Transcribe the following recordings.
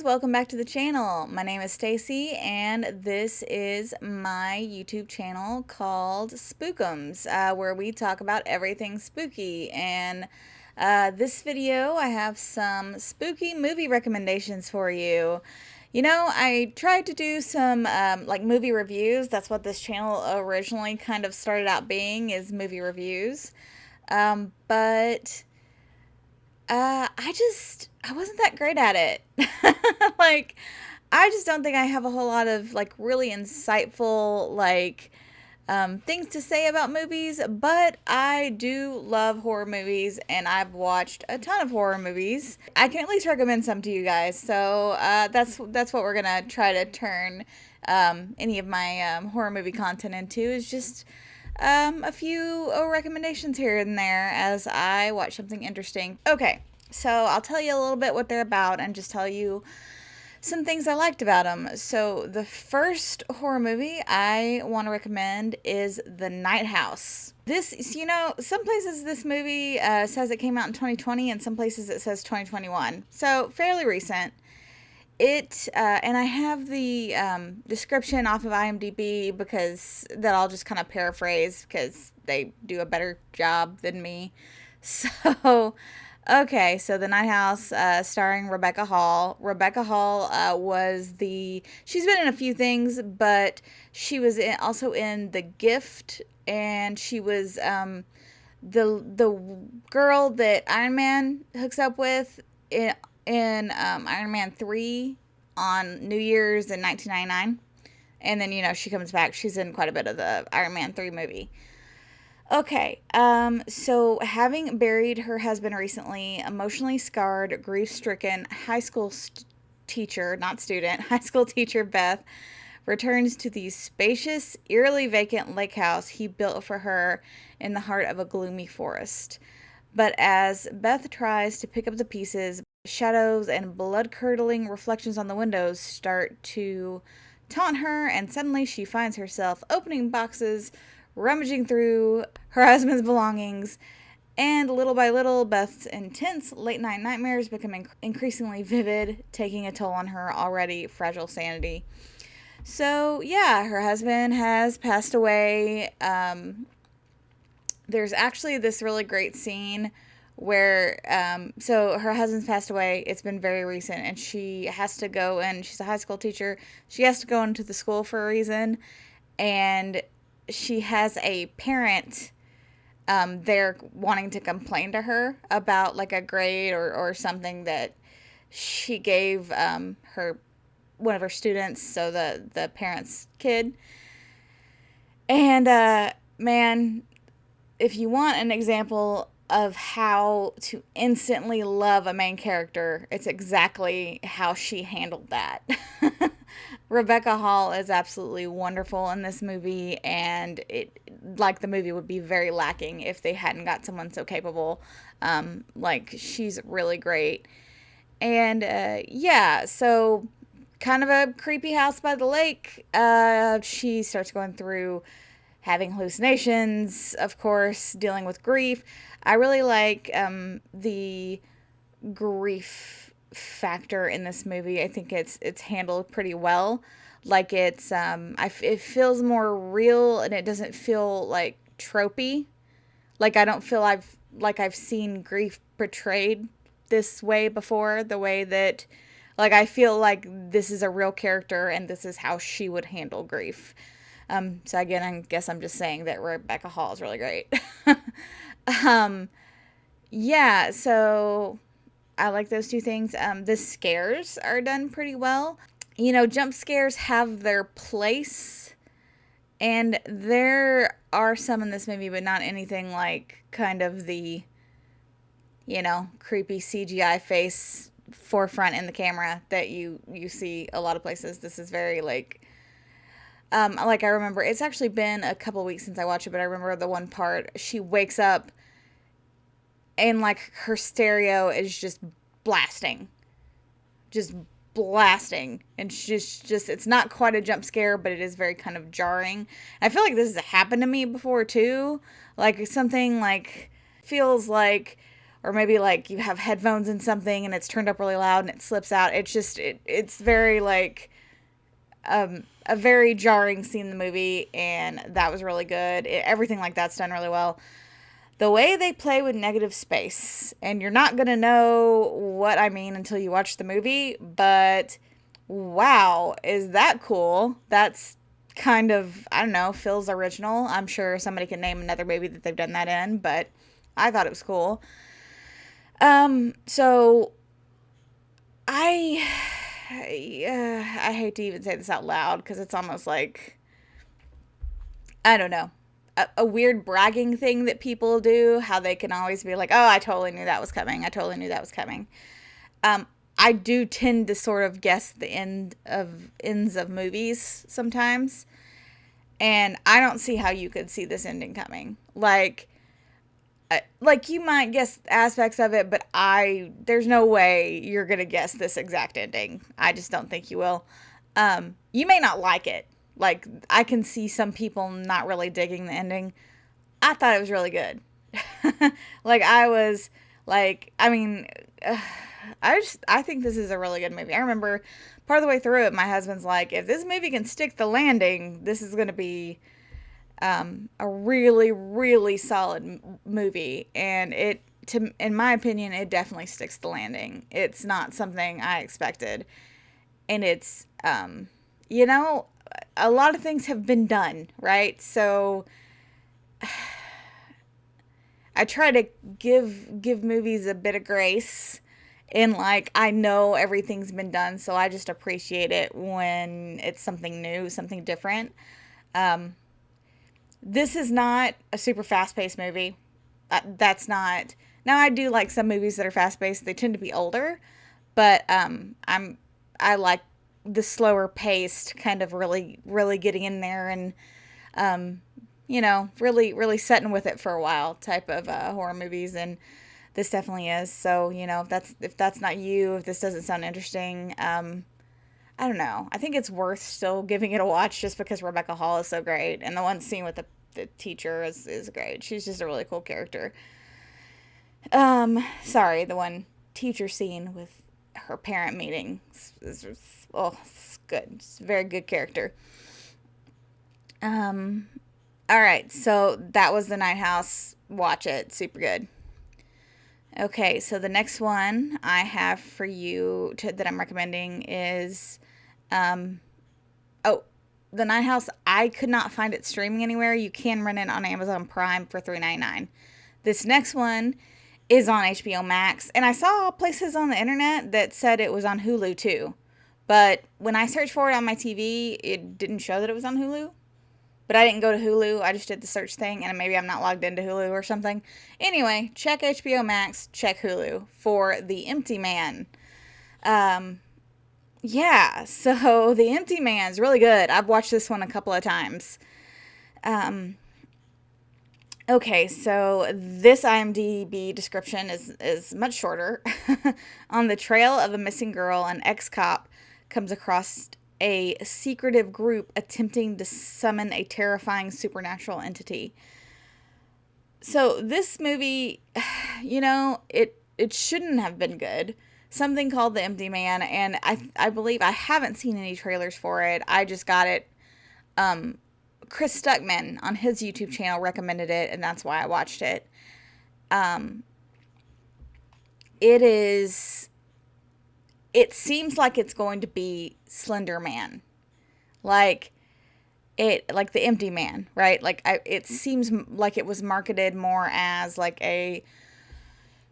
guys, welcome back to the channel. My name is Stacy and this is my YouTube channel called Spookums, where we talk about everything spooky. And this video I have some spooky movie recommendations for you. You know, I tried to do some like movie reviews. That's what this channel originally kind of started out being, is movie reviews. But I wasn't that great at it. Like, I just don't think I have a whole lot of, like, really insightful, like, things to say about movies, but I do love horror movies, and I've watched a ton of horror movies. I can at least recommend some to you guys, so that's what we're gonna try to turn any of my horror movie content into, is just a few recommendations here and there as I watch something interesting. Okay, so I'll tell you a little bit what they're about and just tell you some things I liked about them. So the first horror movie I want to recommend is The Night House. This, you know, some places this movie says it came out in 2020 and some places it says 2021. So fairly recent. And I have the description off of IMDb because that I'll just kind of paraphrase because they do a better job than me. So, okay, so The Night House, starring Rebecca Hall. Rebecca Hall she's been in a few things, but she was also in The Gift, and she was the girl that Iron Man hooks up with in Iron Man 3 on New Year's in 1999. And then, you know, she comes back. She's in quite a bit of the Iron Man 3 movie. Okay, so having buried her husband recently, emotionally scarred, grief-stricken high school teacher, not student, high school teacher Beth returns to the spacious, eerily vacant lake house he built for her in the heart of a gloomy forest. But as Beth tries to pick up the pieces, shadows and blood-curdling reflections on the windows start to taunt her, and suddenly she finds herself opening boxes, rummaging through her husband's belongings, and little by little, Beth's intense late-night nightmares become increasingly vivid, taking a toll on her already fragile sanity. So, yeah, her husband has passed away. There's actually this really great scene where, so her husband's passed away. It's been very recent, and she has to go, and she's a high school teacher. She has to go into the school for a reason, and she has a parent there wanting to complain to her about, like, a grade or something that she gave one of her students, so the parent's kid. And man, if you want an example of how to instantly love a main character, it's exactly how she handled that. Rebecca Hall is absolutely wonderful in this movie, and the movie would be very lacking if they hadn't got someone so capable. Like, she's really great. And yeah, so kind of a creepy house by the lake. She starts going through having hallucinations, of course, dealing with grief. I really like the grief factor in this movie. I think it's handled pretty well. Like, it feels more real, and it doesn't feel like tropey. Like, I don't feel I've seen grief portrayed this way before, the way that, like, I feel like this is a real character and this is how she would handle grief. So again, I guess I'm just saying that Rebecca Hall is really great. Yeah, so I like those two things. The scares are done pretty well. You know, jump scares have their place, and there are some in this movie, but not anything like kind of the, you know, creepy CGI face forefront in the camera that you see a lot of places. This is very, like I remember, it's actually been a couple weeks since I watched it, but I remember the one part, she wakes up and, like, her stereo is just blasting. And she's just, it's not quite a jump scare, but it is very kind of jarring. I feel like this has happened to me before, too. Like, something, like, feels like or maybe like you have headphones in something and it's turned up really loud and it slips out. It's just it's very like a very jarring scene in the movie, and that was really good. Everything like that's done really well. The way they play with negative space, and you're not going to know what I mean until you watch the movie, but wow, is that cool? That's kind of, I don't know, feels original. I'm sure somebody can name another movie that they've done that in, but I thought it was cool. So I I hate to even say this out loud because it's almost like, I don't know, a weird bragging thing that people do, how they can always be like, oh, I totally knew that was coming. I totally knew that was coming. I do tend to sort of guess the ends of movies sometimes. And I don't see how you could see this ending coming. Like you might guess aspects of it, but there's no way you're going to guess this exact ending. I just don't think you will. You may not like it. Like, I can see some people not really digging the ending. I thought it was really good. Like, I was like, I mean, I think this is a really good movie. I remember part of the way through it, my husband's like, if this movie can stick the landing, this is going to be a really, really solid movie. And in my opinion, it definitely sticks the landing. It's not something I expected. And it's, you know, a lot of things have been done, right? So I try to give movies a bit of grace, and like, I know everything's been done, so I just appreciate it when it's something new, something different. This is not a super fast-paced movie. That's not. Now, I do like some movies that are fast-paced. They tend to be older, but I like the slower paced, kind of really, really getting in there and, you know, really, really setting with it for a while type of horror movies, and this definitely is. So, you know, if that's not you, if this doesn't sound interesting, I don't know. I think it's worth still giving it a watch just because Rebecca Hall is so great, and the one scene with the teacher is great. She's just a really cool character. Sorry, the one teacher scene with her parent meeting it's good. It's a very good character. All right, so that was The Night House. Watch it. Super good. Okay, so the next one I have for you that I'm recommending is, oh, The Night House. I could not find it streaming anywhere. You can rent it on Amazon Prime for $3.99. This next one is on HBO Max, and I saw places on the internet that said it was on Hulu too. But when I searched for it on my TV, it didn't show that it was on Hulu. But I didn't go to Hulu. I just did the search thing, and maybe I'm not logged into Hulu or something. Anyway, check HBO Max, check Hulu for The Empty Man. Yeah, so The Empty Man is really good. I've watched this one a couple of times. Okay, so this IMDb description is much shorter. On the trail of a missing girl, an ex-cop comes across a secretive group attempting to summon a terrifying supernatural entity. So this movie, you know, it shouldn't have been good. Something called The Empty Man, and I believe I haven't seen any trailers for it. I just got it. Chris Stuckman on his YouTube channel recommended it, and that's why I watched it. It seems like it's going to be Slender Man. Like The Empty Man, right? It seems like it was marketed more as like a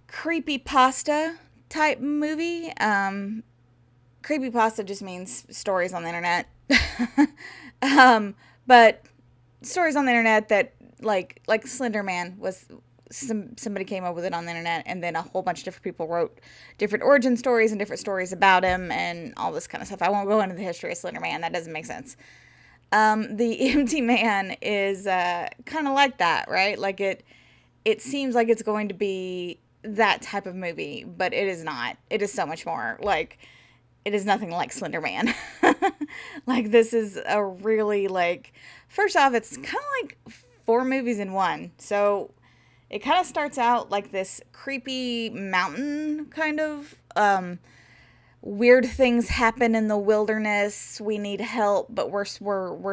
creepypasta type movie. Creepypasta just means stories on the internet. But stories on the internet that like Slender Man was, somebody came up with it on the internet, and then a whole bunch of different people wrote different origin stories and different stories about him and all this kind of stuff. I won't go into the history of Slender Man. That doesn't make sense. The Empty Man is kind of like that, right? Like it seems like it's going to be that type of movie, but it is not. It is so much more. Like, it is nothing like Slender Man. Like, this is a really, like, first off, it's kind of like 4 movies in one. So It kind of starts out like this creepy mountain kind of. Weird things happen in the wilderness. We need help, but we're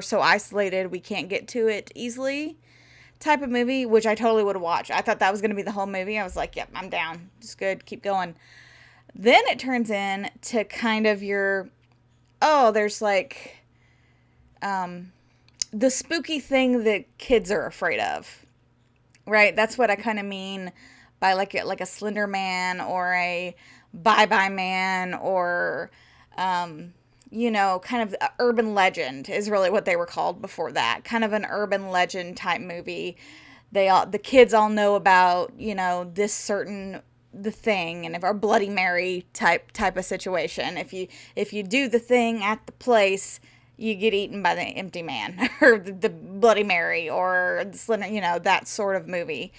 so isolated we can't get to it easily. Type of movie, which I totally would have watched. I thought that was going to be the whole movie. I was like, yep, I'm down. Just good. Keep going. Then it turns in to kind of your, oh, there's like the spooky thing that kids are afraid of. Right? That's what I kind of mean by like a Slender Man or a Bye Bye Man or kind of a urban legend is really what they were called before that. Kind of an urban legend type movie. The kids all know about, this certain the thing, and if our Bloody Mary type of situation. If you do the thing at the place, you get eaten by the empty man or the Bloody Mary or the Slender, that sort of movie.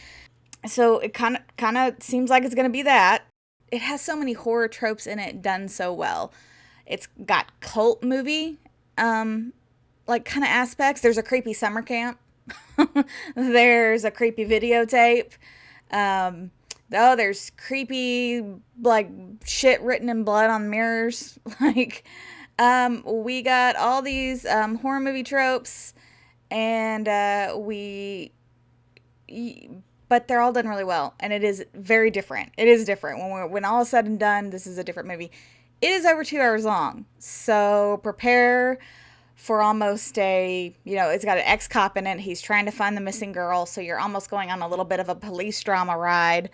So it kind of seems like it's going to be that. It has so many horror tropes in it done so well. It's got cult movie, like kind of aspects. There's a creepy summer camp. There's a creepy videotape. There's creepy, like, shit written in blood on mirrors. Like, we got all these horror movie tropes, and but they're all done really well, and it is very different. It is different. When all is said and done, this is a different movie. It is over 2 hours long, so prepare for almost it's got an ex-cop in it. He's trying to find the missing girl, so you're almost going on a little bit of a police drama ride.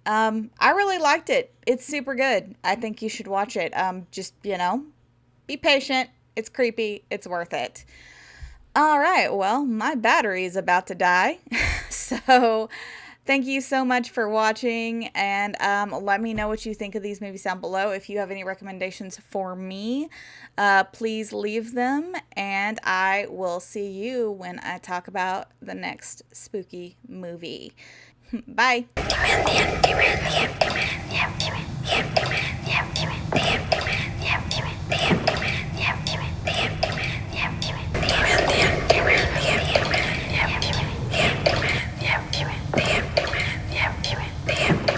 I really liked it. It's super good. I think you should watch it. Just, be patient. It's creepy. It's worth it. All right, well, my battery is about to die, so thank you so much for watching, and let me know what you think of these movies down below. If you have any recommendations for me, please leave them, and I will see you when I talk about the next spooky movie. Bye.